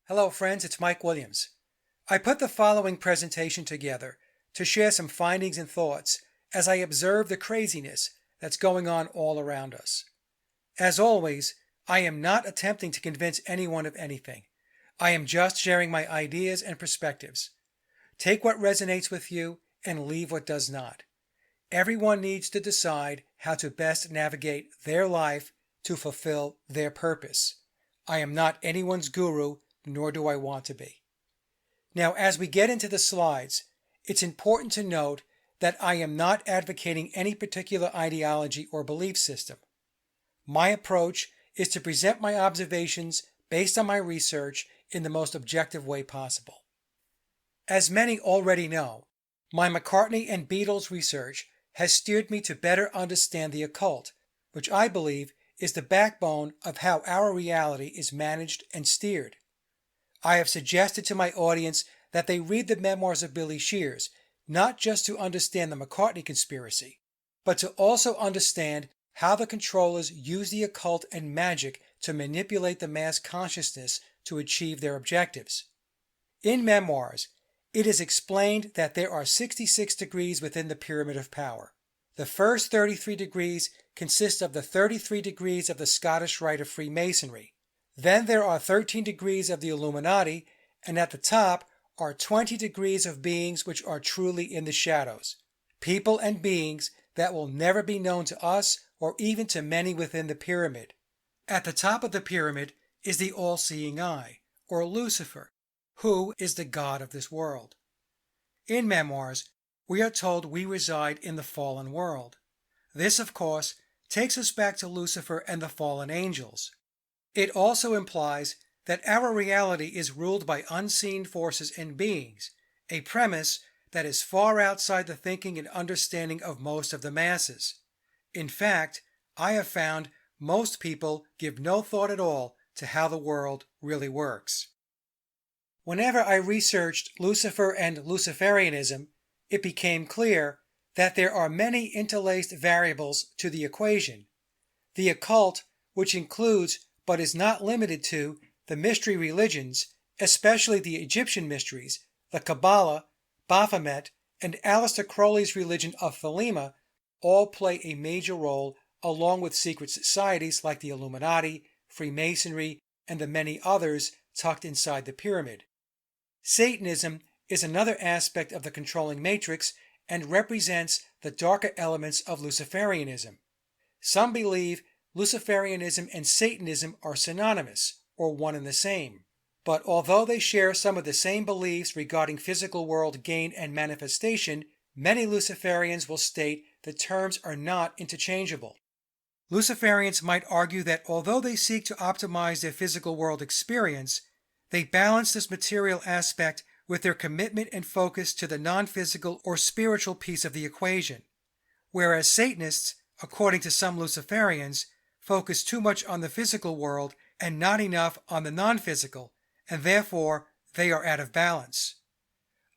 Hello friends, it's Mike Williams. I put the following presentation together to share some findings and thoughts as I observe the craziness that's going on all around us. As always, I am not attempting to convince anyone of anything. I am just sharing my ideas and perspectives. Take what resonates with you and leave what does not. Everyone needs to decide how to best navigate their life to fulfill their purpose. I am not anyone's guru, nor do I want to be. Now, as we get into the slides, it's important to note that I am not advocating any particular ideology or belief system. My approach is to present my observations based on my research in the most objective way possible. As many already know, my McCartney and Beatles research has steered me to better understand the occult, which I believe is the backbone of how our reality is managed and steered. I have suggested to my audience that they read the memoirs of Billy Shears, not just to understand the McCartney conspiracy, but to also understand how the controllers use the occult and magic to manipulate the mass consciousness to achieve their objectives. In memoirs, it is explained that there are 66 degrees within the pyramid of power. The first 33 degrees consist of the 33 degrees of the Scottish Rite of Freemasonry. Then there are 13 degrees of the Illuminati, and at the top are 20 degrees of beings which are truly in the shadows. People and beings that will never be known to us or even to many within the pyramid. At the top of the pyramid is the all-seeing eye, or Lucifer, who is the god of this world. In memoirs, we are told we reside in the fallen world. This, of course, takes us back to Lucifer and the fallen angels. It also implies that our reality is ruled by unseen forces and beings, a premise that is far outside the thinking and understanding of most of the masses. In fact, I have found most people give no thought at all to how the world really works. Whenever I researched Lucifer and Luciferianism, it became clear that there are many interlaced variables to the equation. The occult, which includes but is not limited to the mystery religions, especially the Egyptian mysteries, the Kabbalah, Baphomet, and Aleister Crowley's religion of Thelema, all play a major role along with secret societies like the Illuminati, Freemasonry, and the many others tucked inside the pyramid. Satanism is another aspect of the controlling matrix and represents the darker elements of Luciferianism. Some believe Luciferianism and Satanism are synonymous, or one and the same. But although they share some of the same beliefs regarding physical world gain and manifestation, many Luciferians will state the terms are not interchangeable. Luciferians might argue that although they seek to optimize their physical world experience, they balance this material aspect with their commitment and focus to the non-physical or spiritual piece of the equation, whereas Satanists, according to some Luciferians, focus too much on the physical world and not enough on the non-physical, and therefore they are out of balance.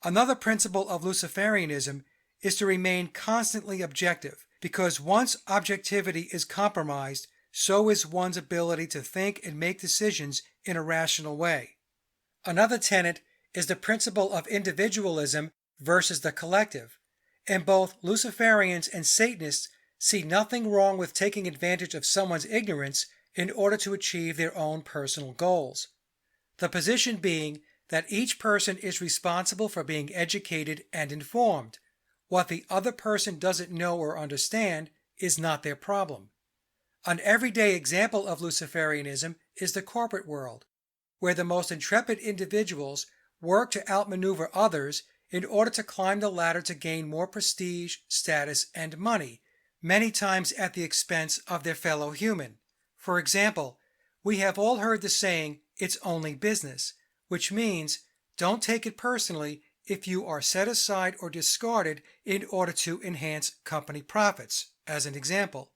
Another principle of Luciferianism is to remain constantly objective, because once objectivity is compromised, so is one's ability to think and make decisions in a rational way. Another tenet is the principle of individualism versus the collective, and both Luciferians and Satanists see nothing wrong with taking advantage of someone's ignorance in order to achieve their own personal goals. The position being that each person is responsible for being educated and informed. What the other person doesn't know or understand is not their problem. An everyday example of Luciferianism is the corporate world, where the most intrepid individuals work to outmaneuver others in order to climb the ladder to gain more prestige, status, and money, many times at the expense of their fellow human. For example, we have all heard the saying, "It's only business," which means don't take it personally if you are set aside or discarded in order to enhance company profits, as an example.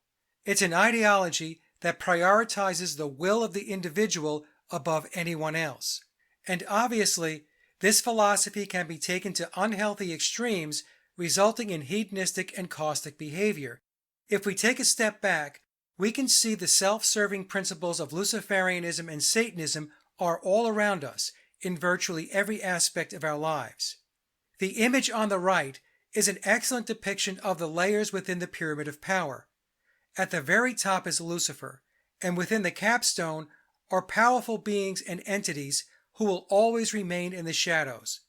It's an ideology that prioritizes the will of the individual above anyone else. And obviously, this philosophy can be taken to unhealthy extremes, resulting in hedonistic and caustic behavior. If we take a step back, we can see the self-serving principles of Luciferianism and Satanism are all around us in virtually every aspect of our lives. The image on the right is an excellent depiction of the layers within the pyramid of power. At the very top is Lucifer, and within the capstone are powerful beings and entities who will always remain in the shadows.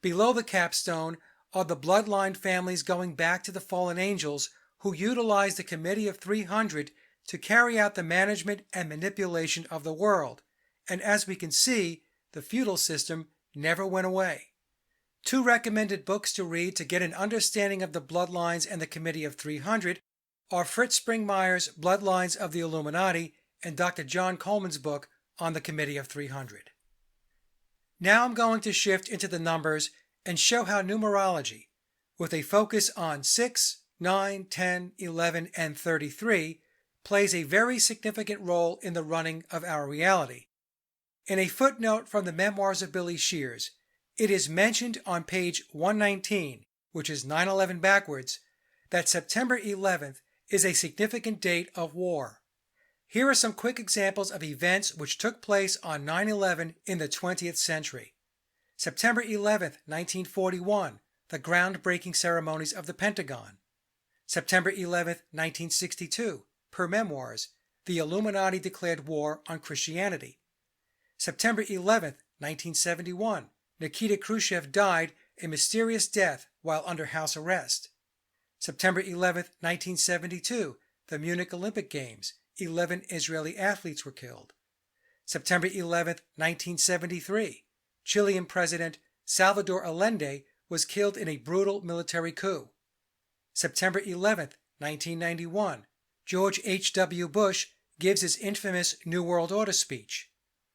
Below the capstone are the bloodline families going back to the fallen angels who utilized the Committee of 300 to carry out the management and manipulation of the world, and as we can see, the feudal system never went away. 2 recommended books to read to get an understanding of the bloodlines and the Committee of 300 are Fritz Springmeier's Bloodlines of the Illuminati and Dr. John Coleman's book on the Committee of 300. Now I'm going to shift into the numbers and show how numerology, with a focus on 6, 9, 10, 11, and 33, plays a very significant role in the running of our reality. In a footnote from the Memoirs of Billy Shears, it is mentioned on page 119, which is 9/11 backwards, that September 11th is a significant date of war. Here are some quick examples of events which took place on 9/11 in the 20th century. September 11th, 1941, the groundbreaking ceremonies of the Pentagon. September 11th, 1962, per Memoirs, the Illuminati declared war on Christianity. September 11th, 1971, Nikita Khrushchev died a mysterious death while under house arrest. September 11th, 1972, the Munich Olympic Games, 11 Israeli athletes were killed. September 11th, 1973, Chilean President Salvador Allende was killed in a brutal military coup. September 11th, 1991, George H.W. Bush gives his infamous New World Order speech.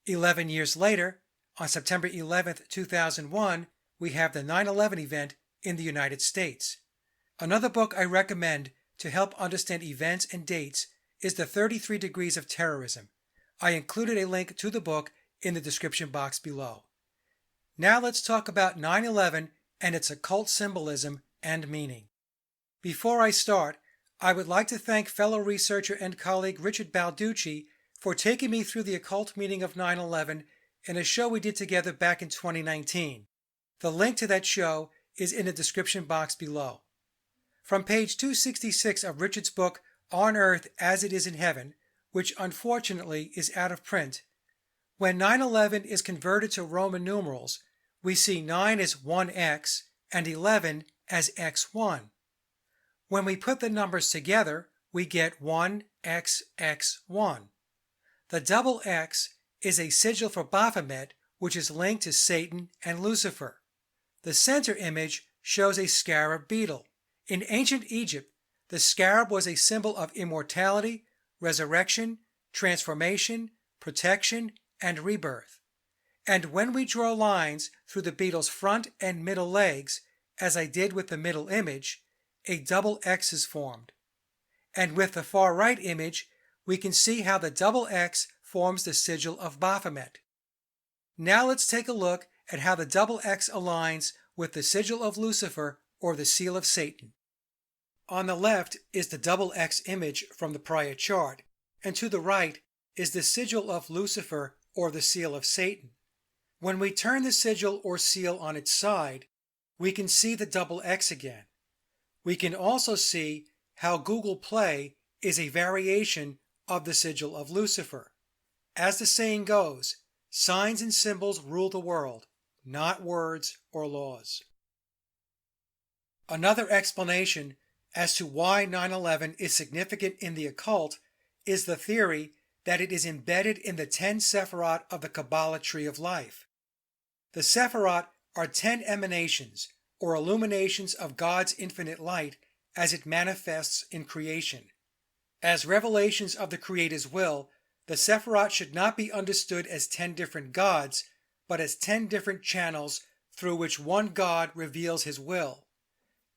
11 years later, on September 11th, 2001, we have the 9/11 event in the United States. Another book I recommend to help understand events and dates is The 33 Degrees of Terrorism. I included a link to the book in the description box below. Now let's talk about 9/11 and its occult symbolism and meaning. Before I start, I would like to thank fellow researcher and colleague Richard Balducci for taking me through the occult meaning of 9/11 in a show we did together back in 2019. The link to that show is in the description box below. From page 266 of Richard's book, On Earth as It Is in Heaven, which unfortunately is out of print, when 9/11 is converted to Roman numerals, we see 9 as 1x and 11 as x1. When we put the numbers together, we get 1xx1. The double X is a sigil for Baphomet, which is linked to Satan and Lucifer. The center image shows a scarab beetle. In ancient Egypt, the scarab was a symbol of immortality, resurrection, transformation, protection, and rebirth. And when we draw lines through the beetle's front and middle legs, as I did with the middle image, a double X is formed. And with the far right image, we can see how the double X forms the sigil of Baphomet. Now let's take a look at how the double X aligns with the sigil of Lucifer or the seal of Satan. On the left is the double X image from the prior chart, and to the right is the sigil of Lucifer or the seal of Satan. When we turn the sigil or seal on its side, we can see the double X again. We can also see how Google Play is a variation of the sigil of Lucifer. As the saying goes, signs and symbols rule the world, not words or laws. Another explanation as to why 9/11 is significant in the occult is the theory that it is embedded in the 10 Sephirot of the Kabbalah Tree of Life. The Sephirot are 10 emanations or illuminations of God's infinite light as it manifests in creation. As revelations of the Creator's will, the Sephirot should not be understood as 10 different gods, but as 10 different channels through which one God reveals his will.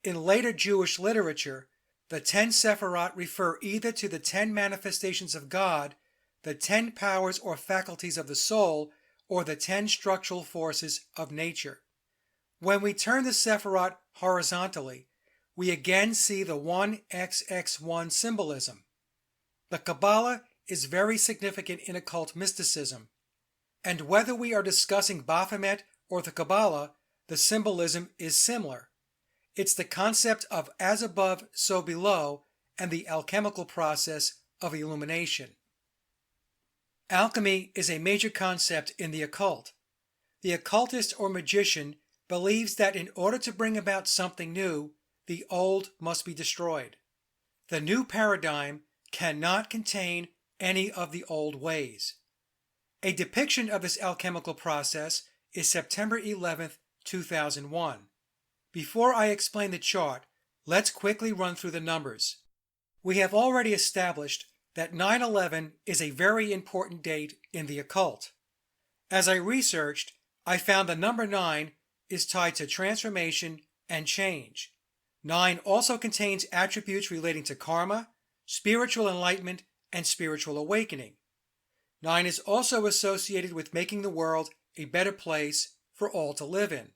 In later Jewish literature, the 10 Sephirot refer either to the 10 manifestations of God, the 10 powers or faculties of the soul, or the 10 structural forces of nature. When we turn the Sephirot horizontally, we again see the 1xx1 symbolism. The Kabbalah is very significant in occult mysticism. And whether we are discussing Baphomet or the Kabbalah, the symbolism is similar. It's the concept of as above, so below, and the alchemical process of illumination. Alchemy is a major concept in the occult. The occultist or magician believes that in order to bring about something new, the old must be destroyed. The new paradigm cannot contain any of the old ways. A depiction of this alchemical process is September 11th, 2001. Before I explain the chart, let's quickly run through the numbers. We have already established that 9/11 is a very important date in the occult. As I researched, I found the number 9 is tied to transformation and change. 9 also contains attributes relating to karma, spiritual enlightenment, and spiritual awakening. 9 is also associated with making the world a better place for all to live in.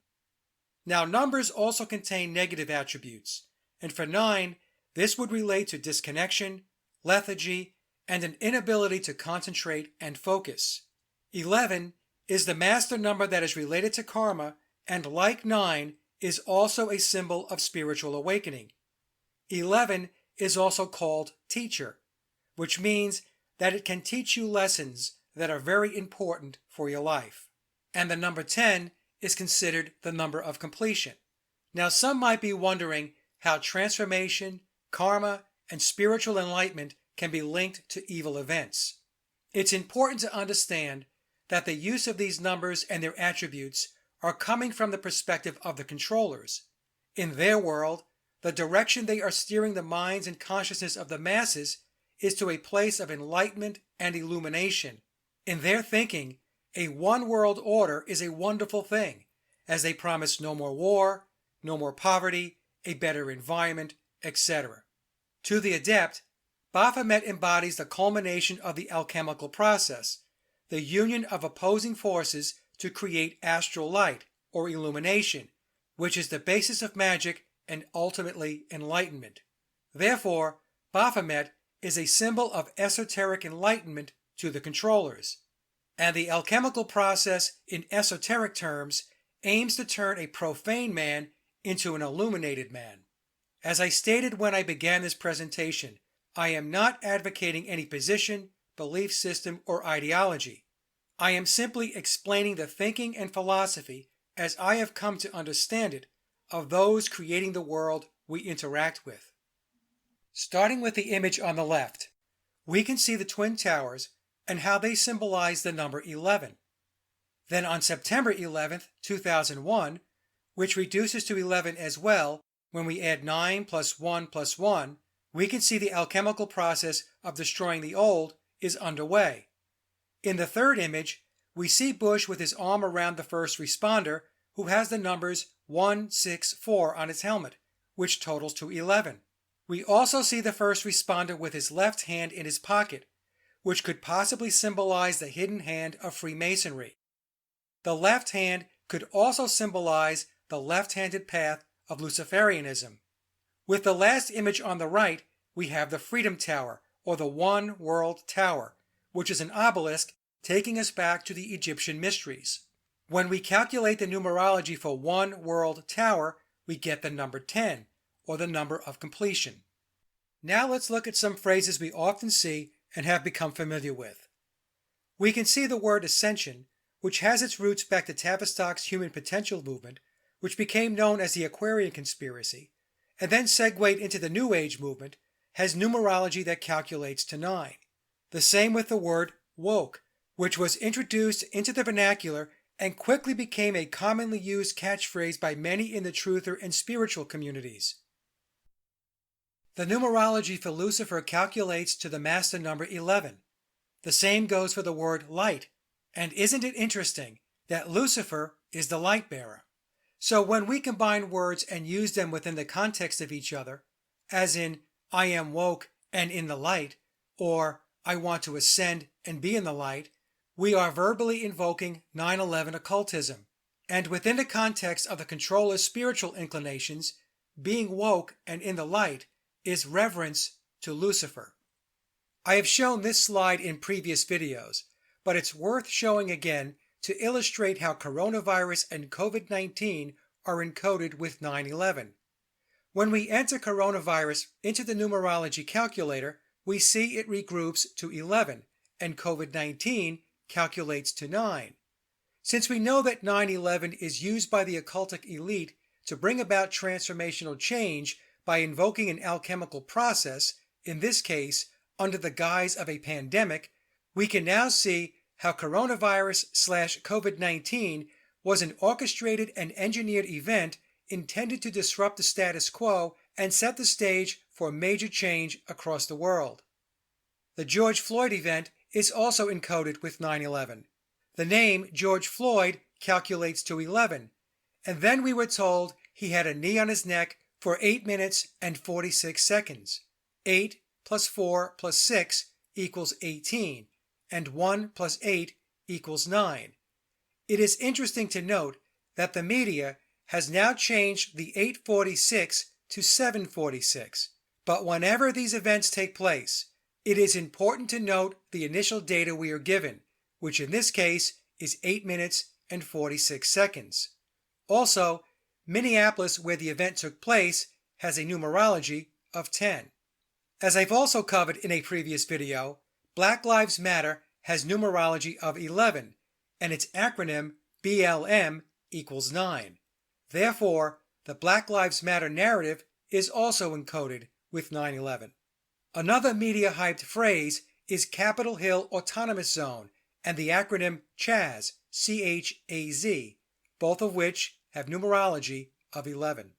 Now, numbers also contain negative attributes, and for 9, this would relate to disconnection, lethargy, and an inability to concentrate and focus. 11 is the master number that is related to karma, and like 9, is also a symbol of spiritual awakening. 11 is also called teacher, which means that it can teach you lessons that are very important for your life. And the number 10 is considered the number of completion. Now, some might be wondering how transformation, karma, and spiritual enlightenment can be linked to evil events. It's important to understand that the use of these numbers and their attributes are coming from the perspective of the controllers. In their world, the direction they are steering the minds and consciousness of the masses is to a place of enlightenment and illumination. In their thinking, a one-world order is a wonderful thing, as they promise no more war, no more poverty, a better environment, etc. To the adept, Baphomet embodies the culmination of the alchemical process, the union of opposing forces to create astral light, or illumination, which is the basis of magic and ultimately enlightenment. Therefore, Baphomet is a symbol of esoteric enlightenment to the controllers. And the alchemical process, in esoteric terms, aims to turn a profane man into an illuminated man. As I stated when I began this presentation, I am not advocating any position, belief system, or ideology. I am simply explaining the thinking and philosophy as I have come to understand it of those creating the world we interact with. Starting with the image on the left, we can see the Twin Towers and how they symbolize the number 11. Then on September 11th, 2001, which reduces to 11 as well when we add 9 plus 1 plus 1, we can see the alchemical process of destroying the old is underway. In the third image, we see Bush with his arm around the first responder who has the numbers 164 on his helmet, which totals to 11. We also see the first responder with his left hand in his pocket, which could possibly symbolize the hidden hand of Freemasonry. The left hand could also symbolize the left-handed path of Luciferianism. With the last image on the right, we have the Freedom Tower, or the One World Tower, which is an obelisk taking us back to the Egyptian mysteries. When we calculate the numerology for One World Tower, we get the number 10, or the number of completion. Now let's look at some phrases we often see and have become familiar with. We can see the word ascension, which has its roots back to Tavistock's human potential movement, which became known as the Aquarian conspiracy, and then segued into the New Age movement, has numerology that calculates to 9. The same with the word woke, which was introduced into the vernacular and quickly became a commonly used catchphrase by many in the truther and spiritual communities. The numerology for Lucifer calculates to the master number 11. The same goes for the word light. And isn't it interesting that Lucifer is the light bearer? So when we combine words and use them within the context of each other, as in I am woke and in the light, or I want to ascend and be in the light, we are verbally invoking 9/11 occultism. And within the context of the controller's spiritual inclinations, being woke and in the light is reverence to Lucifer. I have shown this slide in previous videos, but it's worth showing again to illustrate how coronavirus and COVID-19 are encoded with 9/11. When we enter coronavirus into the numerology calculator, we see it regroups to 11, and COVID-19 calculates to 9. Since we know that 9/11 is used by the occultic elite to bring about transformational change by invoking an alchemical process, in this case, under the guise of a pandemic, we can now see how coronavirus/COVID-19 was an orchestrated and engineered event intended to disrupt the status quo and set the stage for major change across the world. The George Floyd event is also encoded with 9/11. The name George Floyd calculates to 11, and then we were told he had a knee on his neck for 8 minutes and 46 seconds. 8 plus 4 plus 6 equals 18, and 1 plus 8 equals 9. It is interesting to note that the media has now changed the 846 to 746, but whenever these events take place, it is important to note the initial data we are given, which in this case is 8 minutes and 46 seconds. Also, Minneapolis, where the event took place, has a numerology of 10. As I've also covered in a previous video, Black Lives Matter has numerology of 11, and its acronym BLM equals 9. Therefore, the Black Lives Matter narrative is also encoded with 9/11. Another media-hyped phrase is Capitol Hill Autonomous Zone and the acronym CHAZ, C-H-A-Z, both of which have numerology of 11.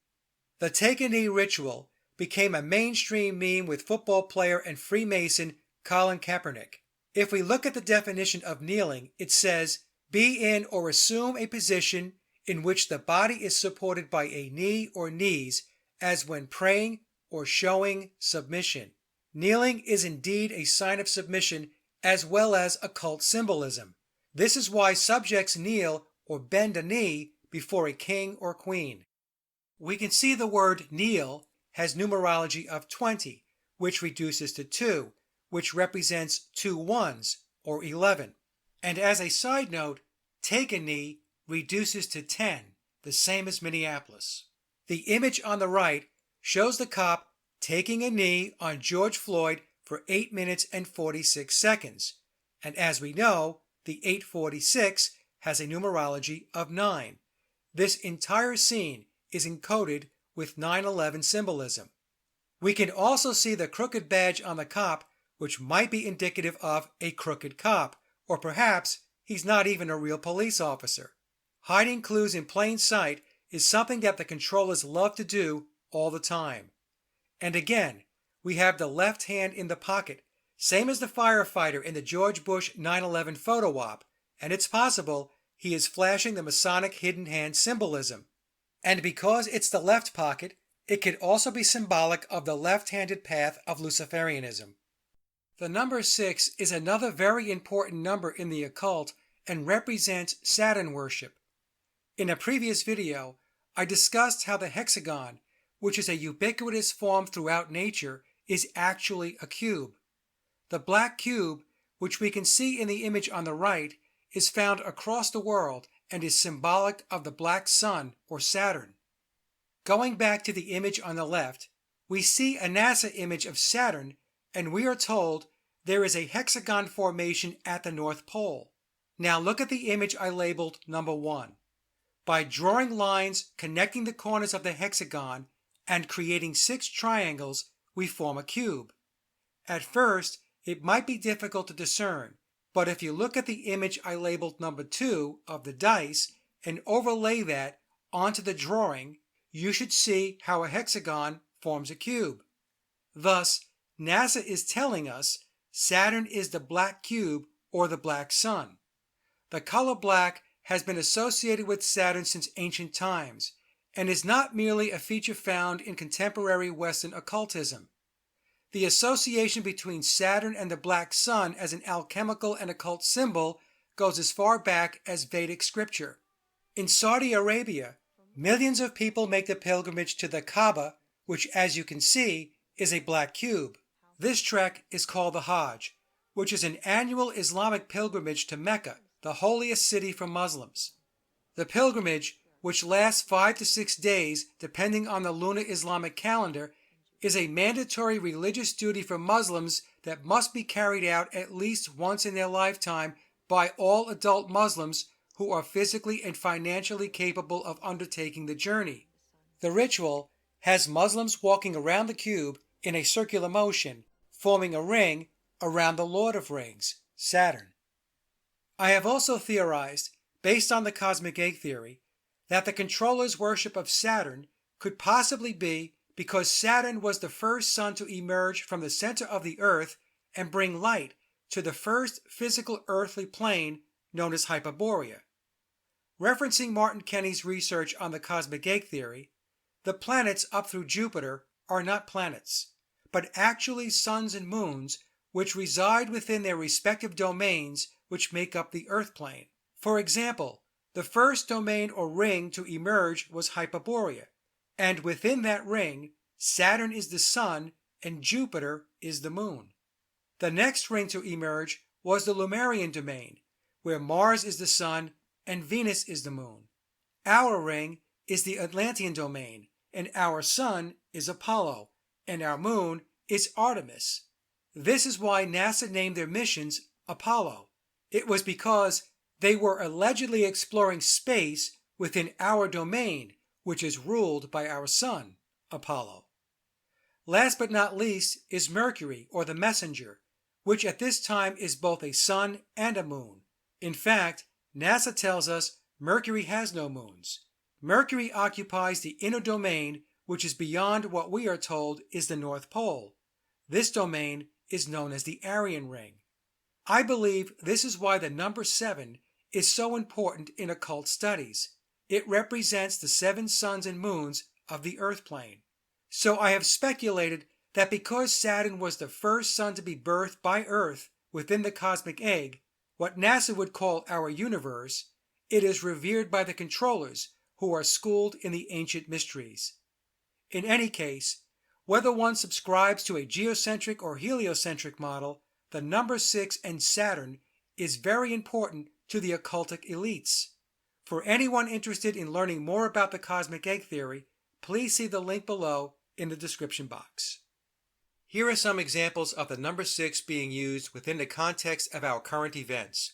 The take-a-knee ritual became a mainstream meme with football player and Freemason Colin Kaepernick. If we look at the definition of kneeling, it says, be in or assume a position in which the body is supported by a knee or knees, as when praying or showing submission. Kneeling is indeed a sign of submission as well as occult symbolism. This is why subjects kneel or bend a knee before a king or queen. We can see the word kneel has numerology of 20, which reduces to 2, which represents 2 ones, or 11. And as a side note, take a knee reduces to 10, the same as Minneapolis. The image on the right shows the cop taking a knee on George Floyd for 8 minutes and 46 seconds. And as we know, the 846 has a numerology of 9. This entire scene is encoded with 9/11 symbolism. We can also see the crooked badge on the cop, which might be indicative of a crooked cop, or perhaps he's not even a real police officer. Hiding clues in plain sight is something that the controllers love to do all the time. And again, we have the left hand in the pocket, same as the firefighter in the George Bush 9/11 photo op, and it's possible he is flashing the Masonic hidden hand symbolism. And because it's the left pocket, it could also be symbolic of the left-handed path of Luciferianism. The number 6 is another very important number in the occult and represents Saturn worship. In a previous video, I discussed how the hexagon, which is a ubiquitous form throughout nature, is actually a cube. The black cube, which we can see in the image on the right, is found across the world and is symbolic of the black sun or Saturn. Going back to the image on the left, we see a NASA image of Saturn, and we are told there is a hexagon formation at the North Pole. Now look at the image I labeled number 1. By drawing lines connecting the corners of the hexagon and creating 6 triangles, we form a cube. At first, it might be difficult to discern, but if you look at the image I labeled number 2 of the dice and overlay that onto the drawing, you should see how a hexagon forms a cube. Thus, NASA is telling us Saturn is the black cube or the black sun. The color black has been associated with Saturn since ancient times and is not merely a feature found in contemporary Western occultism. The association between Saturn and the black sun as an alchemical and occult symbol goes as far back as Vedic scripture. In Saudi Arabia, millions of people make the pilgrimage to the Kaaba, which, as you can see, is a black cube. This trek is called the Hajj, which is an annual Islamic pilgrimage to Mecca, the holiest city for Muslims. The pilgrimage, which lasts 5 to 6 days depending on the lunar Islamic calendar, is a mandatory religious duty for Muslims that must be carried out at least once in their lifetime by all adult Muslims who are physically and financially capable of undertaking the journey. The ritual has Muslims walking around the cube in a circular motion, forming a ring around the Lord of Rings, Saturn. I have also theorized, based on the cosmic egg theory, that the controller's worship of Saturn could possibly be because Saturn was the first sun to emerge from the center of the Earth and bring light to the first physical earthly plane known as Hyperborea. Referencing Martin Kenny's research on the cosmic egg theory, the planets up through Jupiter are not planets, but actually suns and moons which reside within their respective domains which make up the Earth plane. For example, the first domain or ring to emerge was Hyperborea, and within that ring, Saturn is the sun and Jupiter is the moon. The next ring to emerge was the Lemurian domain, where Mars is the sun and Venus is the moon. Our ring is the Atlantean domain, and our sun is Apollo, and our moon is Artemis. This is why NASA named their missions Apollo. It was because they were allegedly exploring space within our domain, which is ruled by our sun, Apollo. Last but not least is Mercury, or the messenger, which at this time is both a sun and a moon. In fact, NASA tells us Mercury has no moons. Mercury occupies the inner domain, which is beyond what we are told is the North Pole. This domain is known as the Aryan Ring. I believe this is why the number 7 is so important in occult studies. It represents the 7 suns and moons of the Earth plane. So I have speculated that because Saturn was the first sun to be birthed by Earth within the cosmic egg, what NASA would call our universe, it is revered by the controllers who are schooled in the ancient mysteries. In any case, whether one subscribes to a geocentric or heliocentric model, the number 6 and Saturn is very important to the occultic elites. For anyone interested in learning more about the cosmic egg theory, please see the link below in the description box. Here are some examples of the number 6 being used within the context of our current events.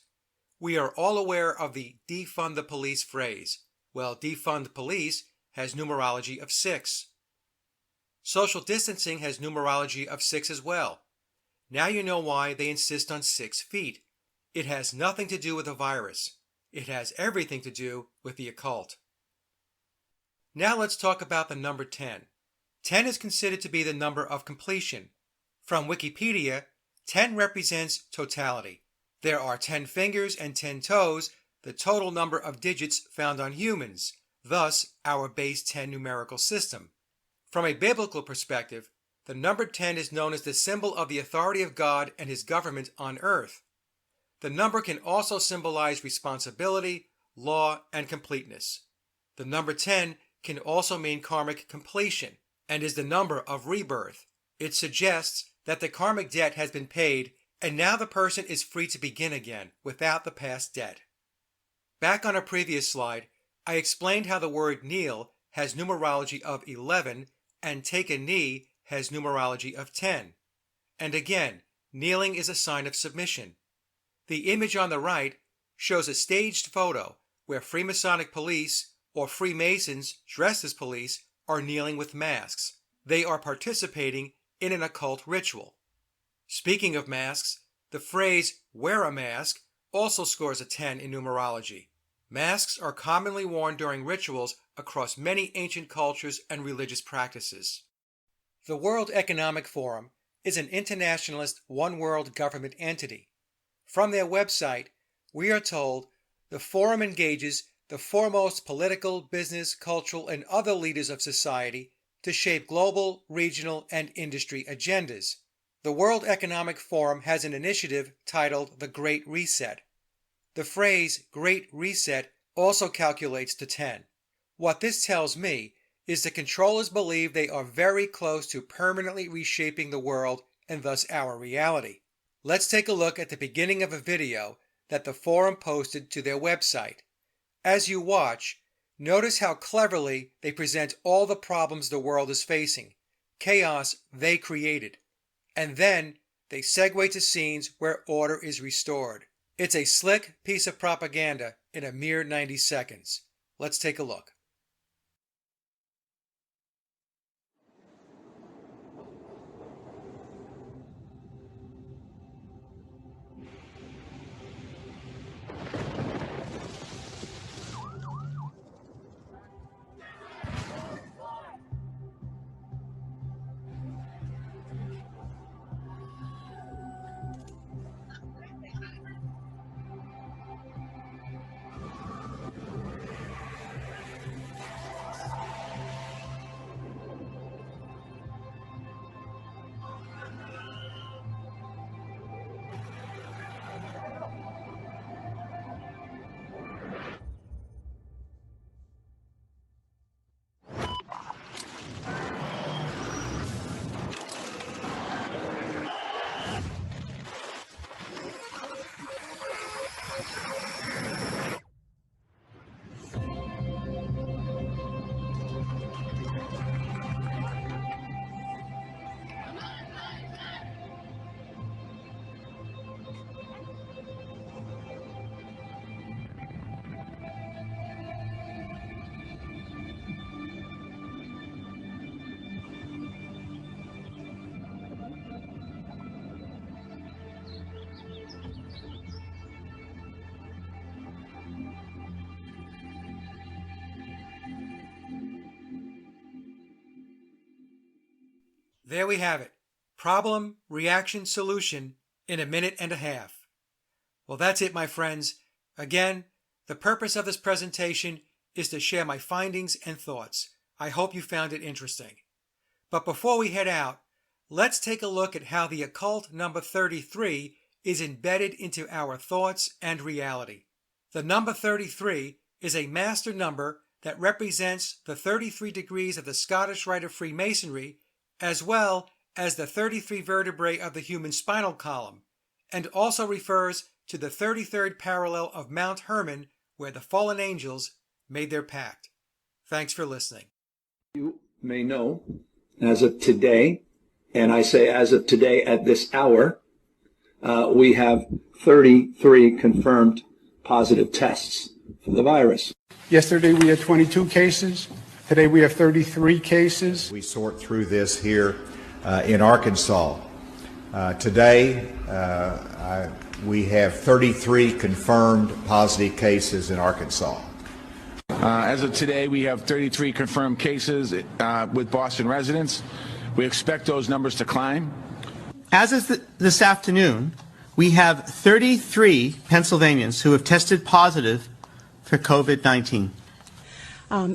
We are all aware of the defund the police phrase. Well, defund police has numerology of 6. Social distancing has numerology of 6 as well. Now you know why they insist on 6 feet. It has nothing to do with a virus. It has everything to do with the occult. Now let's talk about the number 10. 10 is considered to be the number of completion. From Wikipedia, 10 represents totality. There are 10 fingers and 10 toes, the total number of digits found on humans, thus our base 10 numerical system. From a biblical perspective, the number 10 is known as the symbol of the authority of God and His government on earth. The number can also symbolize responsibility, law, and completeness. The number 10 can also mean karmic completion and is the number of rebirth. It suggests that the karmic debt has been paid and now the person is free to begin again without the past debt. Back on a previous slide, I explained how the word kneel has numerology of 11 and take a knee has numerology of 10. And again, kneeling is a sign of submission. The image on the right shows a staged photo where Freemasonic police or Freemasons dressed as police are kneeling with masks. They are participating in an occult ritual. Speaking of masks, the phrase wear a mask also scores a 10 in numerology. Masks are commonly worn during rituals across many ancient cultures and religious practices. The World Economic Forum is an internationalist one-world government entity. From their website, we are told the forum engages the foremost political, business, cultural, and other leaders of society to shape global, regional, and industry agendas. The World Economic Forum has an initiative titled the Great Reset. The phrase Great Reset also calculates to 10. What this tells me is the controllers believe they are very close to permanently reshaping the world and thus our reality. Let's take a look at the beginning of a video that the forum posted to their website. As you watch, notice how cleverly they present all the problems the world is facing, chaos they created, and then they segue to scenes where order is restored. It's a slick piece of propaganda in a mere 90 seconds. Let's take a look. There we have it. Problem, reaction, solution in a minute and a half. Well, that's it, my friends. Again, the purpose of this presentation is to share my findings and thoughts. I hope you found it interesting. But before we head out, let's take a look at how the occult number 33 is embedded into our thoughts and reality. The number 33 is a master number that represents the 33 degrees of the Scottish Rite of Freemasonry, as well as the 33 vertebrae of the human spinal column, and also refers to the 33rd parallel of Mount Hermon, where the fallen angels made their pact. Thanks for listening. You may know, as of today, and I say as of today at this hour, we have 33 confirmed positive tests for the virus. Yesterday we had 22 cases. Today we have 33 cases. We sort through this here in Arkansas. Today we have 33 confirmed positive cases in Arkansas. As of today, we have 33 confirmed cases with Boston residents. We expect those numbers to climb. As of this afternoon, we have 33 Pennsylvanians who have tested positive for COVID-19.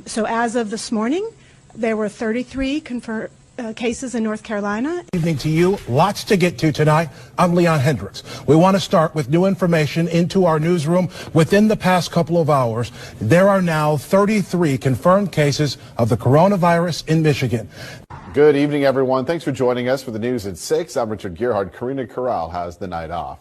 So as of this morning, there were 33 confirmed cases in North Carolina. Evening to you. Lots to get to tonight. I'm Leon Hendricks. We want to start with new information into our newsroom. Within the past couple of hours, there are now 33 confirmed cases of the coronavirus in Michigan. Good evening, everyone. Thanks for joining us for the news at 6. I'm Richard Gearhart. Karina Corral has the night off.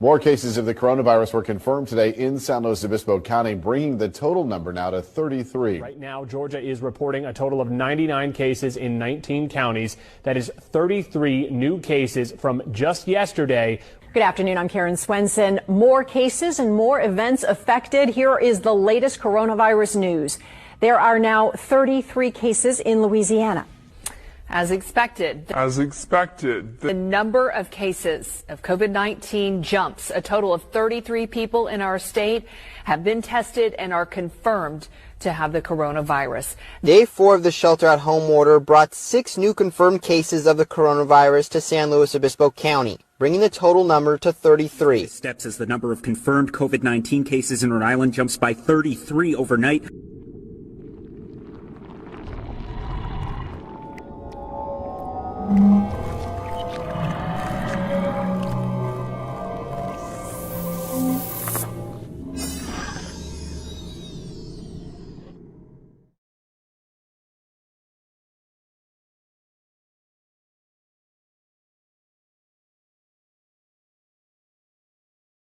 More cases of the coronavirus were confirmed today in San Luis Obispo County, bringing the total number now to 33. Right now, Georgia is reporting a total of 99 cases in 19 counties. That is 33 new cases from just yesterday. Good afternoon. I'm Karen Swenson. More cases and more events affected. Here is the latest coronavirus news. There are now 33 cases in Louisiana. As expected. The number of cases of COVID-19 jumps. A total of 33 people in our state have been tested and are confirmed to have the coronavirus. Day 4 of the shelter-at-home order brought 6 new confirmed cases of the coronavirus to San Luis Obispo County, bringing the total number to 33. Steps as the number of confirmed COVID-19 cases in Rhode Island jumps by 33 overnight.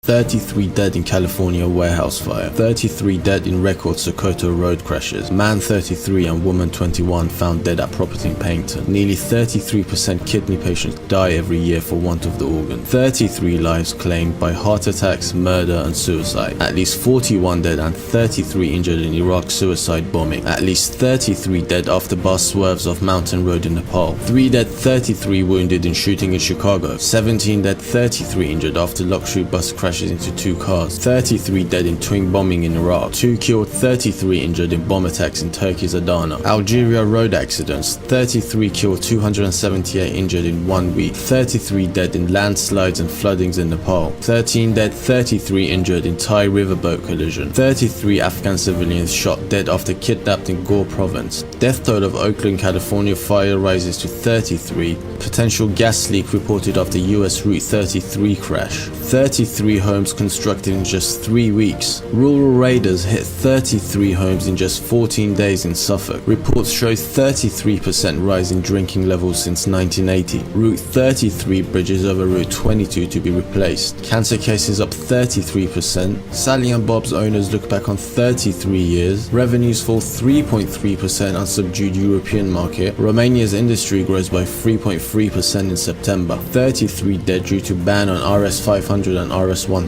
33 dead in California warehouse fire. 33 dead in record Sokoto road crashes. Man 33 and woman 21 found dead at property in Paignton. Nearly 33% kidney patients die every year for want of the organ. 33 lives claimed by heart attacks, murder and suicide. At least 41 dead and 33 injured in Iraq suicide bombing. At least 33 dead after bus swerves off Mountain Road in Nepal. 3 dead, 33 wounded in shooting in Chicago. 17 dead, 33 injured after luxury bus crashes into 2 cars. 33 dead in twin bombing in Iraq. 2 killed, 33 injured in bomb attacks in Turkey's Adana. Algeria road accidents. 33 killed, 278 injured in 1 week. 33 dead in landslides and floodings in Nepal. 13 dead, 33 injured in Thai riverboat collision. 33 Afghan civilians shot dead after kidnapped in Gore province. Death toll of Oakland, California fire rises to 33. Potential gas leak reported after US Route 33 crash. 33 homes constructed in just 3 weeks. Rural raiders hit 33 homes in just 14 days in Suffolk. Reports show 33% rise in drinking levels since 1980. Route 33 bridges over Route 22 to be replaced. Cancer cases up 33%. Sally and Bob's owners look back on 33 years. Revenues fall 3.3% on subdued European market. Romania's industry grows by 3.3% in September. 33 dead due to ban on RS-500 and RS-1000.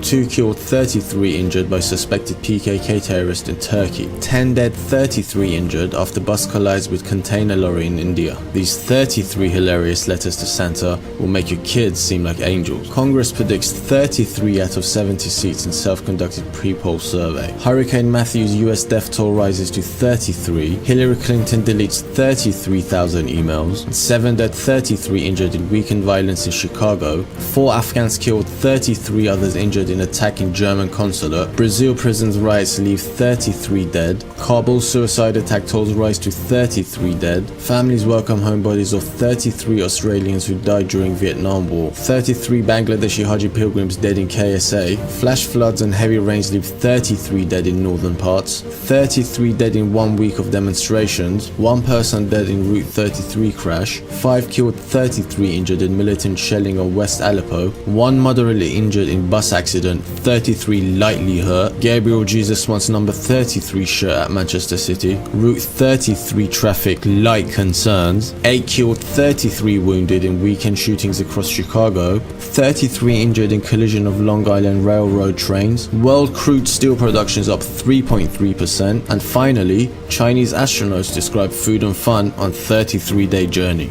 2 killed, 33 injured by suspected PKK terrorist in Turkey. 10 dead, 33 injured after bus collides with container lorry in India. These 33 hilarious letters to Santa will make your kids seem like angels. Congress predicts 33 out of 70 seats in self-conducted pre-poll survey. Hurricane Matthew's US death toll rises to 33. Hillary Clinton deletes 33,000 emails. 7 dead, 33 injured in weekend violence in Chicago. 4 Afghans killed, 33 others injured in attack in German consulate. Brazil prisons riots leave 33 dead. Kabul suicide attack tolls rise to 33 dead. Families welcome home bodies of 33 Australians who died during Vietnam War. 33 Bangladeshi Haji pilgrims dead in KSA. Flash floods and heavy rains leave 33 dead in northern parts. 33 dead in 1 week of demonstrations. 1 person dead in Route 33 crash. 5 killed, 33 injured in militant shelling on West Aleppo. 1 moderately injured in bus accident. 33 lightly hurt. Gabriel Jesus wants number 33 shirt at Manchester City. Route 33 traffic light concerns. 8 killed, 33 wounded in weekend shootings across Chicago. 33 injured in collision of Long Island Railroad trains. World crude steel production is up 3.3%. And finally, Chinese astronauts describe food and fun on 33-day journey.